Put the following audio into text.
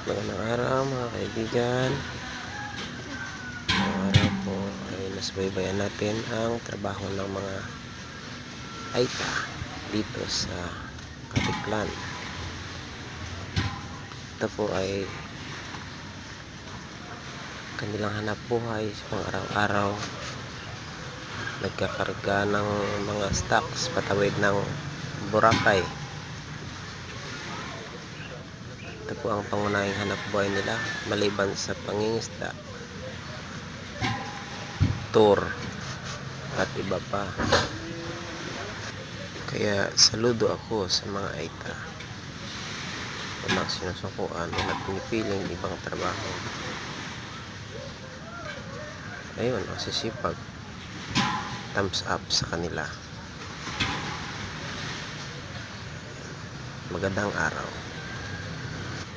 Magandang araw mga kaibigan. Ngayong araw po ay nasbaybayan natin ang trabaho ng mga Aita dito sa Katiklan. Ito po ay kanilang hanap buhay sa pang araw-araw. Nagkakarga ng mga stocks patawid ng Boracay. Ito po ang pangunahing hanap buhay nila maliban sa pangingisda, tour at iba pa. Kaya saludo ako sa mga Aita. Walang sinusukuan, walang pinipiling ibang trabaho. Ayun, ang sisipag. Thumbs up sa kanila. Magandang araw.